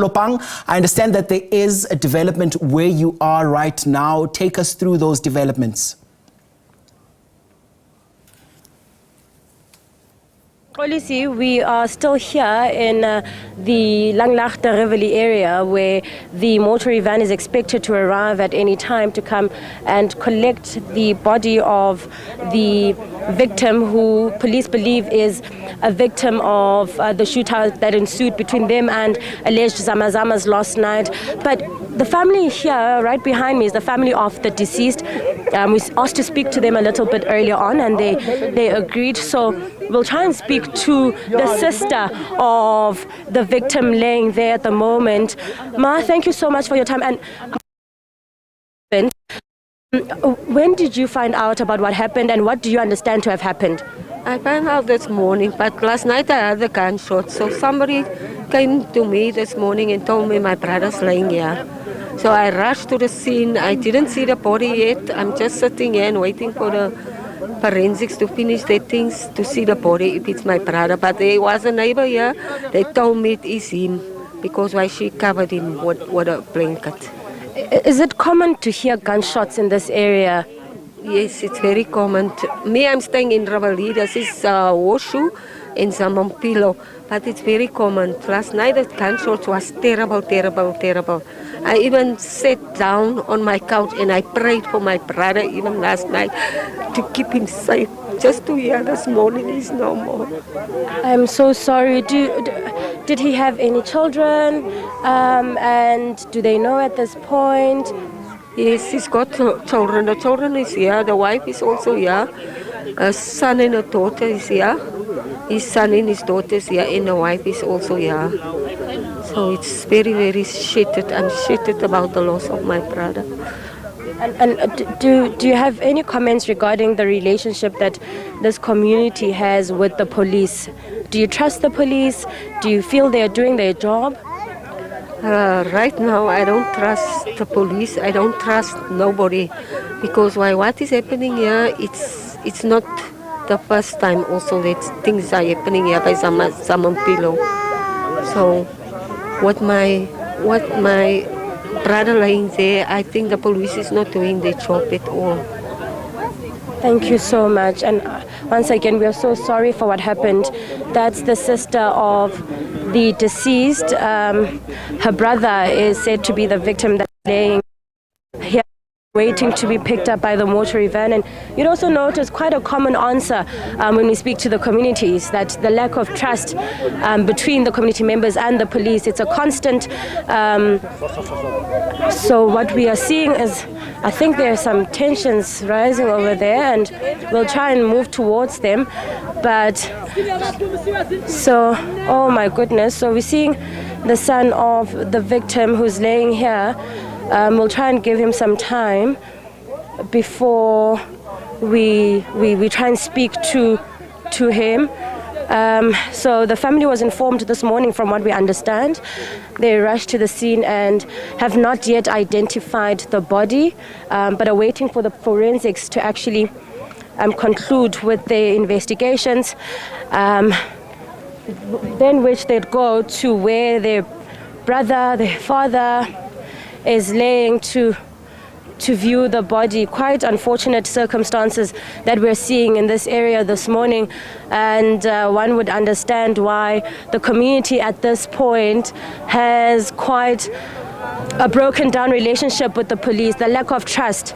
Lopang, I understand that there is a development where you are right now. Take us through those developments. Policy, we are still here in the Langlaagte Riverlea area where the mortuary van is expected to arrive at any time to come and collect the body of the victim, who police believe is a victim of the shootout that ensued between them and alleged Zamazamas last night. But the family here, right behind me, is the family of the deceased. We asked to speak to them a little bit earlier on, and they agreed. So we'll try and speak to the sister of the victim laying there at the moment. Ma, thank you so much for your time. And when did you find out about what happened, and what do you understand to have happened? I found out this morning, but last night I had the gunshot. So somebody came to me this morning and told me my brother's laying here. So I rushed to the scene. I didn't see the body yet. I'm just sitting here and waiting for the forensics to finish their things to see the body, if it's my brother. But there was a neighbor here. They told me it is him, because why she covered him with a blanket. Is it common to hear gunshots in this area? Yes, it's very common. Me, I'm staying in Riverlea. This is Horseshoe in Zamampilo, but it's very common. Last night the gunshot was terrible, terrible, terrible. I even sat down on my couch and I prayed for my brother even last night to keep him safe. Just to hear this morning he's no more. I'm so sorry. Did he have any children? And do they know at this point? Yes, he's got children. The children is here. The wife is also here. A son and a daughter is here. His son and his daughter is here, and the wife is also here. So it's very, very shattered. I'm shattered about the loss of my brother. And do you have any comments regarding the relationship that this community has with the police? Do you trust the police? Do you feel they're doing their job? Right now, I don't trust the police. I don't trust nobody, because what is happening here, it's not the first time also that things are happening here by Zamampilo. So what my brother lying there, I think the police is not doing their job at all. Thank you so much. And once again, we are so sorry for what happened. That's the sister of the deceased. Her brother is said to be the victim that's laying here, waiting to be picked up by the mortuary van. And you'd also notice quite a common answer when we speak to the communities, that the lack of trust between the community members and the police, it's a constant. So what we are seeing is, I think there are some tensions rising over there, and we'll try and move towards them. But so, oh my goodness, so we're seeing the son of the victim who's laying here. We'll try and give him some time before we try and speak to him. So the family was informed this morning, from what we understand. They rushed to the scene and have not yet identified the body, but are waiting for the forensics to actually conclude with their investigations. Then which they'd go to where their brother, their father, is laying to view the body. Quite unfortunate circumstances that we're seeing in this area this morning, and one would understand why the community at this point has quite a broken down relationship with the police, the lack of trust.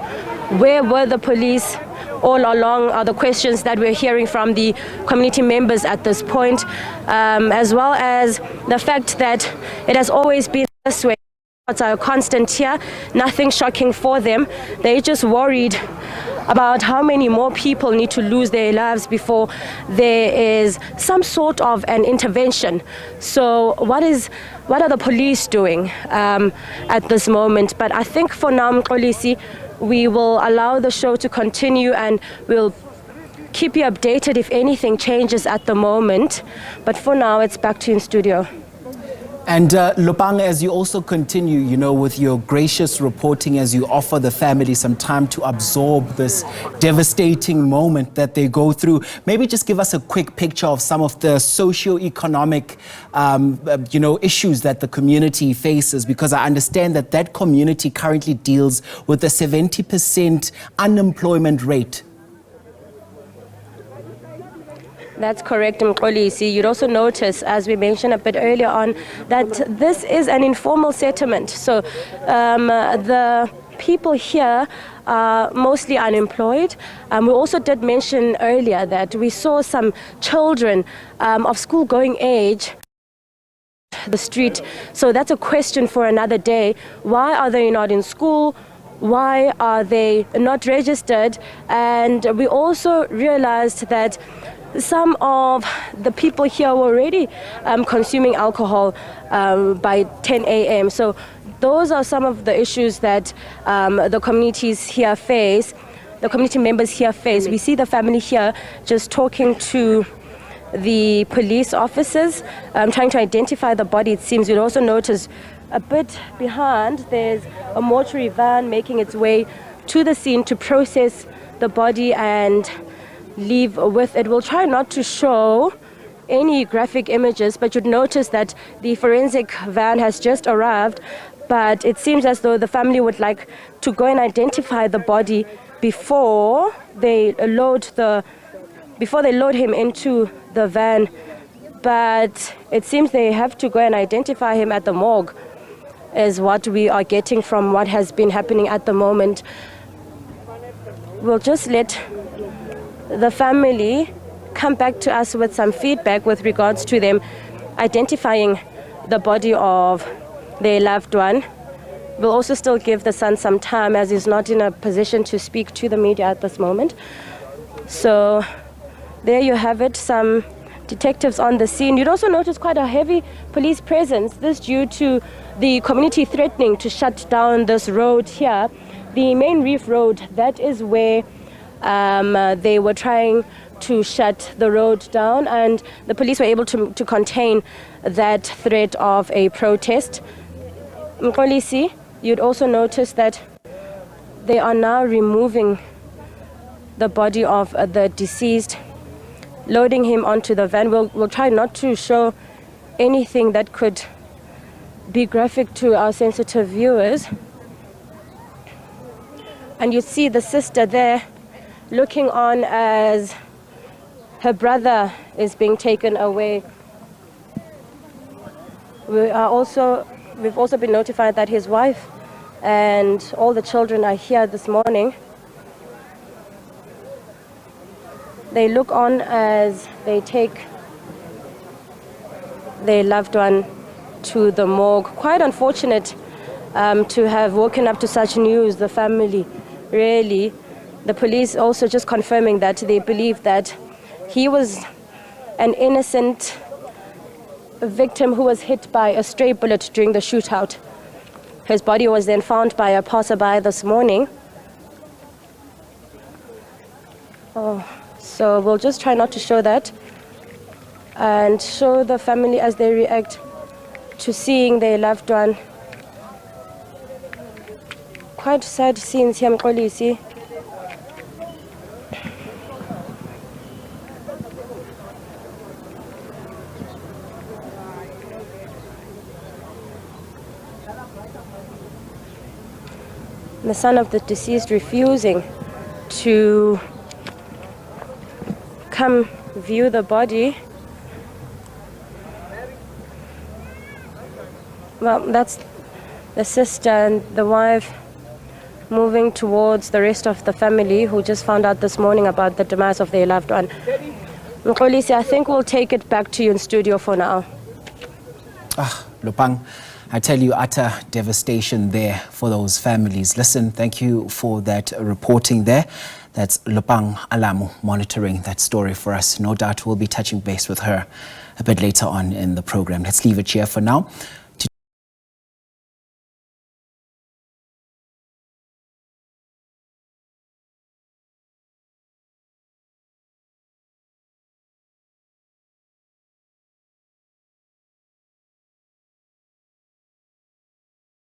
Where were the police all along are the questions that we're hearing from the community members at this point, as well as the fact that it has always been this way. Are constant here, nothing shocking for them. They're just worried about how many more people need to lose their lives before there is some sort of an intervention. So what are the police doing at this moment? But I think for now, Mxolisi, we will allow the show to continue, and we'll keep you updated if anything changes at the moment. But for now, it's back to you in studio. And Lopang, as you also continue, with your gracious reporting, as you offer the family some time to absorb this devastating moment that they go through, maybe just give us a quick picture of some of the socio-economic, issues that the community faces, because I understand that that community currently deals with a 70% unemployment rate. That's correct, Mkolisi. You'd also notice, as we mentioned a bit earlier on, that this is an informal settlement. So the people here are mostly unemployed. We also did mention earlier that we saw some children of school-going age the street. So that's a question for another day. Why are they not in school? Why are they not registered? And we also realized that some of the people here were already consuming alcohol by 10 a.m. So those are some of the issues that the communities here face, the community members here face. We see the family here just talking to the police officers, trying to identify the body. It seems you'll also notice a bit behind there's a mortuary van making its way to the scene to process the body and leave with it. We'll try not to show any graphic images, but you'd notice that the forensic van has just arrived, but it seems as though the family would like to go and identify the body before they load him into the van. But it seems they have to go and identify him at the morgue, is what we are getting from what has been happening at the moment. We'll just let the family come back to us with some feedback with regards to them identifying the body of their loved one. We'll also still give the son some time, as he's not in a position to speak to the media at this moment. So there you have it, some detectives on the scene. You'd also notice quite a heavy police presence. This due to the community threatening to shut down this road here, the main reef road. That is where they were trying to shut the road down, and the police were able to contain that threat of a protest. Mkolisi, you'd also notice that they are now removing the body of the deceased, loading him onto the van. We'll try not to show anything that could be graphic to our sensitive viewers. And you see the sister there looking on as her brother is being taken away. We've also been notified that his wife and all the children are here this morning. They look on as they take their loved one to the morgue. Quite unfortunate to have woken up to such news, the family, really. The police also just confirming that they believe that he was an innocent victim who was hit by a stray bullet during the shootout. His body was then found by a passerby this morning. So we'll just try not to show that and show the family as they react to seeing their loved one. Quite sad scenes here, Mkolisi. The son of the deceased refusing to come view the body. Well, that's the sister and the wife moving towards the rest of the family who just found out this morning about the demise of their loved one. Mkolisi, I think we'll take it back to you in studio for now. Lopang, I tell you, utter devastation there for those families. Listen, thank you for that reporting there. That's Lopang Alamu monitoring that story for us. No doubt we'll be touching base with her a bit later on in the program. Let's leave it here for now.